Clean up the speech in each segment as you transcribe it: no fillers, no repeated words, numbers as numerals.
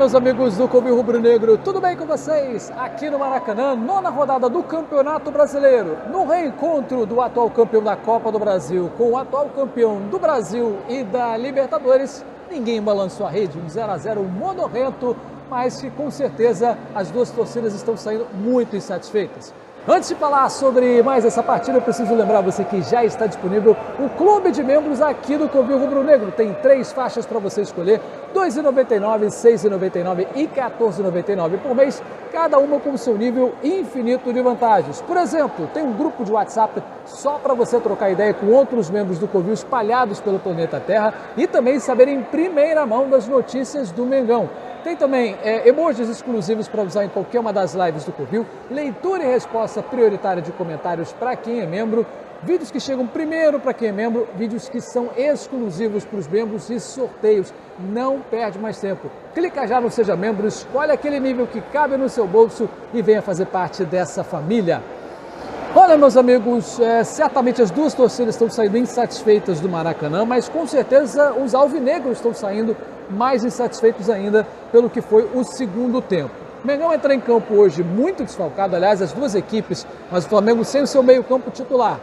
meus amigos do Covil Rubro-Negro, tudo bem com vocês? Aqui no Maracanã, nona rodada do Campeonato Brasileiro, no reencontro do atual campeão da Copa do Brasil com o atual campeão do Brasil e da Libertadores, ninguém balançou a rede, um 0-0 modorrento, mas que com certeza as duas torcidas estão saindo muito insatisfeitas. Antes de falar sobre mais essa partida, eu preciso lembrar você que já está disponível o clube de membros aqui do Covil Rubro-Negro. Tem 3 faixas para você escolher, R$ 2,99, R$ 6,99 e R$ 14,99 por mês, cada uma com seu nível infinito de vantagens. Por exemplo, tem um grupo de WhatsApp só para você trocar ideia com outros membros do Covil espalhados pelo planeta Terra e também saber em primeira mão das notícias do Mengão. Tem também emojis exclusivos para usar em qualquer uma das lives do Covil, leitura e resposta prioritária de comentários para quem é membro, vídeos que chegam primeiro para quem é membro, vídeos que são exclusivos para os membros e sorteios. Não perde mais tempo. Clica já no Seja Membro, escolhe aquele nível que cabe no seu bolso e venha fazer parte dessa família. Olha, meus amigos, certamente as duas torcidas estão saindo insatisfeitas do Maracanã, mas com certeza os alvinegros estão saindo mais insatisfeitos ainda pelo que foi o segundo tempo. O Mengão entra em campo hoje muito desfalcado, aliás, as duas equipes, mas o Flamengo sem o seu meio-campo titular.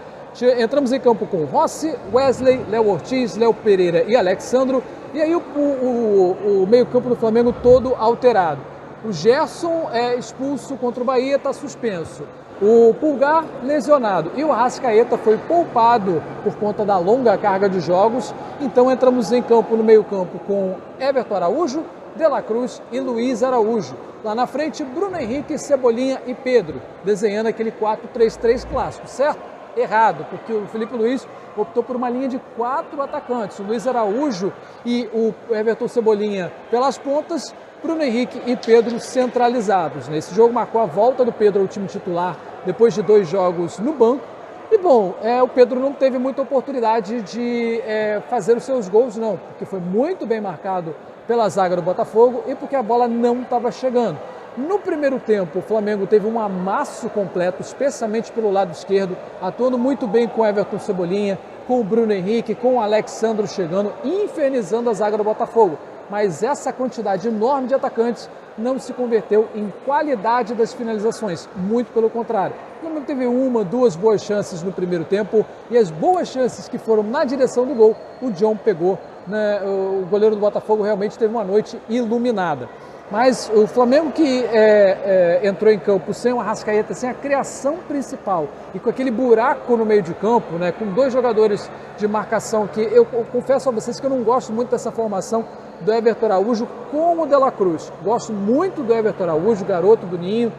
Entramos em campo com Rossi, Wesley, Léo Ortiz, Léo Pereira e Alexandro, e aí o meio-campo do Flamengo todo alterado. O Gerson é expulso contra o Bahia, está suspenso. O Pulgar lesionado e o Arrascaeta foi poupado por conta da longa carga de jogos. Então entramos em campo no meio-campo com Everton Araújo, De La Cruz e Luiz Araújo. Lá na frente, Bruno Henrique, Cebolinha e Pedro, desenhando aquele 4-3-3 clássico, certo? Errado, porque o Felipe Luiz optou por uma linha de 4 atacantes. O Luiz Araújo e o Everton Cebolinha pelas pontas, Bruno Henrique e Pedro centralizados. Nesse jogo marcou a volta do Pedro ao time titular depois de 2 jogos no banco. E bom, o Pedro não teve muita oportunidade de fazer os seus gols não, porque foi muito bem marcado pela zaga do Botafogo e porque a bola não estava chegando. No primeiro tempo, o Flamengo teve um amasso completo, especialmente pelo lado esquerdo, atuando muito bem com o Everton Cebolinha, com o Bruno Henrique, com o Alexandro chegando, infernizando a zaga do Botafogo. Mas essa quantidade enorme de atacantes não se converteu em qualidade das finalizações, muito pelo contrário. O Flamengo teve 1, 2 boas chances no primeiro tempo e as boas chances que foram na direção do gol, o John pegou, né? O goleiro do Botafogo realmente teve uma noite iluminada. Mas o Flamengo que entrou em campo sem o Arrascaeta, sem a criação principal e com aquele buraco no meio de campo, né, com 2 jogadores de marcação que eu confesso a vocês que eu não gosto muito dessa formação do Everton Araújo com o De La Cruz. Gosto muito do Everton Araújo, garoto do Ninho.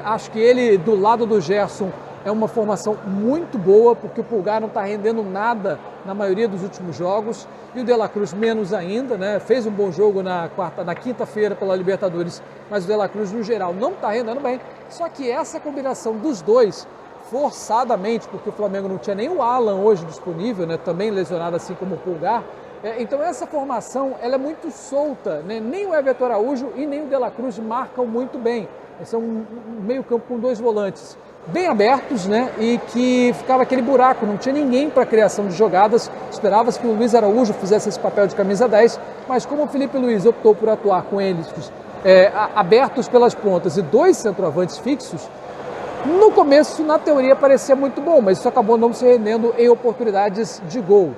Acho que ele do lado do Gerson é uma formação muito boa, porque o Pulgar não está rendendo nada na maioria dos últimos jogos, e o De La Cruz menos ainda, né? Fez um bom jogo na quinta-feira pela Libertadores, mas o De La Cruz no geral não está rendendo bem, só que essa combinação dos dois, forçadamente, porque o Flamengo não tinha nem o Alan hoje disponível, né? Também lesionado assim como o Pulgar, então essa formação ela é muito solta, né? Nem o Everton Araújo e nem o De La Cruz marcam muito bem. Esse é um meio campo com 2 volantes bem abertos, né? E que ficava aquele buraco, não tinha ninguém para a criação de jogadas. Esperava-se que o Luiz Araújo fizesse esse papel de camisa 10, mas como o Felipe Luiz optou por atuar com eles abertos pelas pontas e 2 centroavantes fixos, no começo, na teoria, parecia muito bom, mas isso acabou não se rendendo em oportunidades de gol.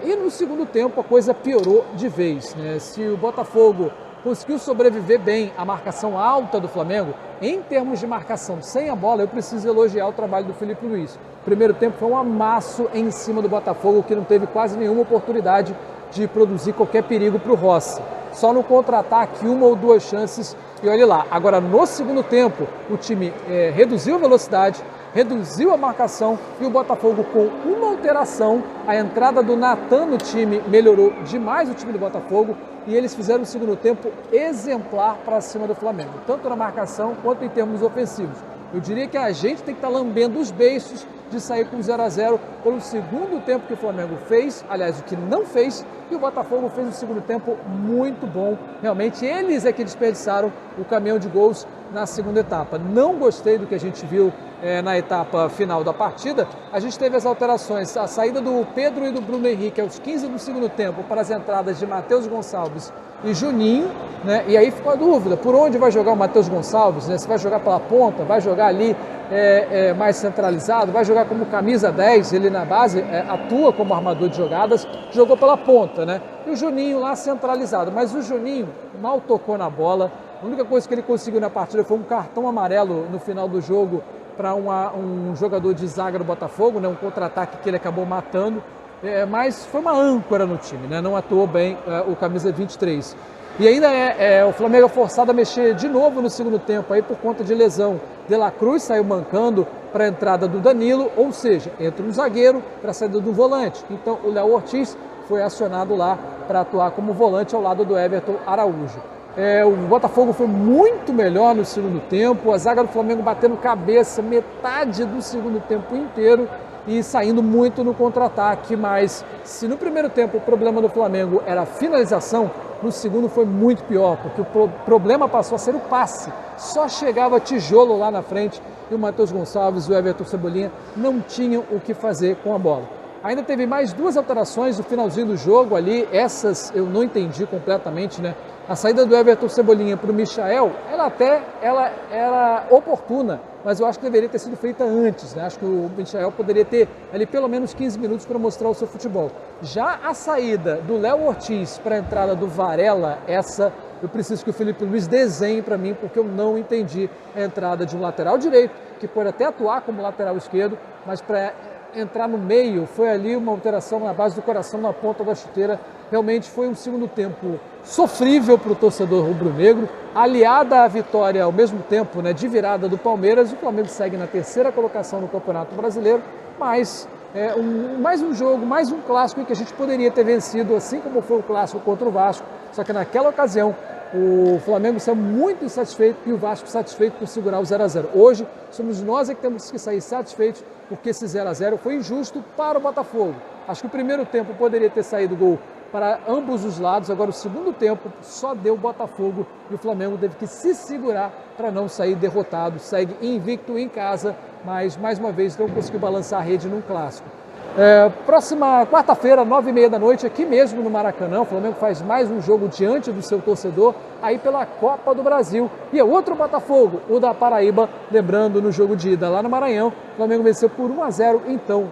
E no segundo tempo a coisa piorou de vez, né? Se o Botafogo conseguiu sobreviver bem à marcação alta do Flamengo, em termos de marcação sem a bola, eu preciso elogiar o trabalho do Felipe Luiz. O primeiro tempo foi um amasso em cima do Botafogo, que não teve quase nenhuma oportunidade de produzir qualquer perigo para o Rossi. Só no contra-ataque, 1 ou 2 chances, e olha lá. Agora, no segundo tempo, o time reduziu a velocidade, reduziu a marcação e o Botafogo, com uma alteração, a entrada do Natan no time melhorou demais o time do Botafogo e eles fizeram um segundo tempo exemplar para cima do Flamengo, tanto na marcação quanto em termos ofensivos. Eu diria que a gente tem que estar lambendo os beiços de sair com 0-0 pelo segundo tempo que o Flamengo fez, aliás, o que não fez, e o Botafogo fez um segundo tempo muito bom. Realmente, eles é que desperdiçaram o caminhão de gols na segunda etapa. Não gostei do que a gente viu na etapa final da partida, a gente teve as alterações, a saída do Pedro e do Bruno Henrique aos 15 do segundo tempo para as entradas de Matheus Gonçalves e Juninho, né? E aí ficou a dúvida, por onde vai jogar o Matheus Gonçalves, né? Se vai jogar pela ponta, vai jogar ali mais centralizado, vai jogar como camisa 10, ele na base atua como armador de jogadas, jogou pela ponta, né? E o Juninho lá centralizado, mas o Juninho mal tocou na bola, a única coisa que ele conseguiu na partida foi um cartão amarelo no final do jogo para um jogador de zaga do Botafogo, né? Um contra-ataque que ele acabou matando, mas foi uma âncora no time, né? Não atuou bem o camisa 23. E ainda o Flamengo é forçado a mexer de novo no segundo tempo aí por conta de lesão. De La Cruz saiu mancando para a entrada do Danilo, ou seja, entra um zagueiro para a saída do volante. Então o Léo Ortiz foi acionado lá para atuar como volante ao lado do Everton Araújo. O Botafogo foi muito melhor no segundo tempo, a zaga do Flamengo batendo cabeça metade do segundo tempo inteiro e saindo muito no contra-ataque, mas se no primeiro tempo o problema do Flamengo era a finalização, no segundo foi muito pior, porque o problema passou a ser o passe, só chegava tijolo lá na frente e o Matheus Gonçalves e o Everton Cebolinha não tinham o que fazer com a bola. Ainda teve mais duas alterações no finalzinho do jogo ali, essas eu não entendi completamente, né? A saída do Everton Cebolinha para o Michael, ela era oportuna, mas eu acho que deveria ter sido feita antes, né? Acho que o Michael poderia ter ali pelo menos 15 minutos para mostrar o seu futebol. Já a saída do Léo Ortiz para a entrada do Varela, essa eu preciso que o Felipe Luiz desenhe para mim, porque eu não entendi a entrada de um lateral direito, que pode até atuar como lateral esquerdo, mas para entrar no meio, foi ali uma alteração na base do coração, na ponta da chuteira. Realmente foi um segundo tempo sofrível para o torcedor rubro-negro, aliada à vitória ao mesmo tempo, né, de virada do Palmeiras. O Flamengo segue na terceira colocação no Campeonato Brasileiro, mas mais um jogo, mais um clássico em que a gente poderia ter vencido, assim como foi o clássico contra o Vasco, só que naquela ocasião o Flamengo saiu muito insatisfeito e o Vasco satisfeito por segurar o 0-0. Hoje, somos nós que temos que sair satisfeitos porque esse 0-0 foi injusto para o Botafogo. Acho que o primeiro tempo poderia ter saído gol para ambos os lados, agora o segundo tempo só deu Botafogo e o Flamengo teve que se segurar para não sair derrotado. Segue invicto em casa, mas mais uma vez não conseguiu balançar a rede num clássico. Próxima quarta-feira, 9h30 da noite, aqui mesmo no Maracanã, o Flamengo faz mais um jogo diante do seu torcedor, aí pela Copa do Brasil. E é outro Botafogo, o da Paraíba, lembrando no jogo de ida lá no Maranhão, o Flamengo venceu por 1-0, então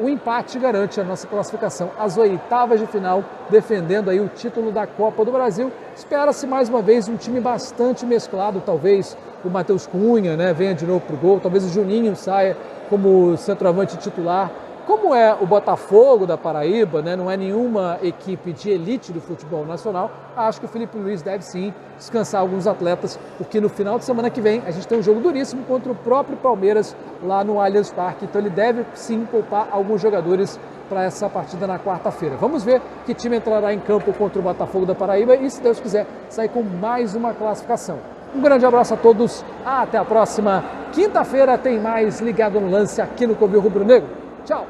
o empate garante a nossa classificação às oitavas de final, defendendo aí o título da Copa do Brasil. Espera-se mais uma vez um time bastante mesclado, talvez o Matheus Cunha, né, venha de novo para o gol, talvez o Juninho saia como centroavante titular. Como é o Botafogo da Paraíba, né, não é nenhuma equipe de elite do futebol nacional, acho que o Felipe Luiz deve sim descansar alguns atletas, porque no final de semana que vem a gente tem um jogo duríssimo contra o próprio Palmeiras lá no Allianz Parque, então ele deve sim poupar alguns jogadores para essa partida na quarta-feira. Vamos ver que time entrará em campo contra o Botafogo da Paraíba e, se Deus quiser, sair com mais uma classificação. Um grande abraço a todos, até a próxima quinta-feira tem mais Ligado no Lance aqui no Covil Rubro Negro. Tchau!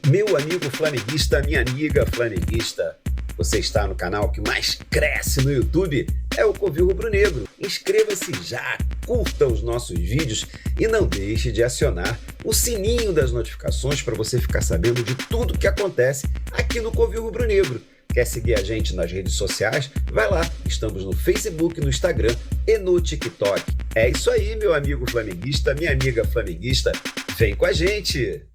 Meu amigo flamenguista, minha amiga flamenguista, você está no canal que mais cresce no YouTube, é o Covil Rubro Negro. Inscreva-se já, curta os nossos vídeos e não deixe de acionar o sininho das notificações para você ficar sabendo de tudo que acontece aqui no Covil Rubro Negro. Quer seguir a gente nas redes sociais? Vai lá, estamos no Facebook, no Instagram e no TikTok. É isso aí, meu amigo flamenguista, minha amiga flamenguista, vem com a gente!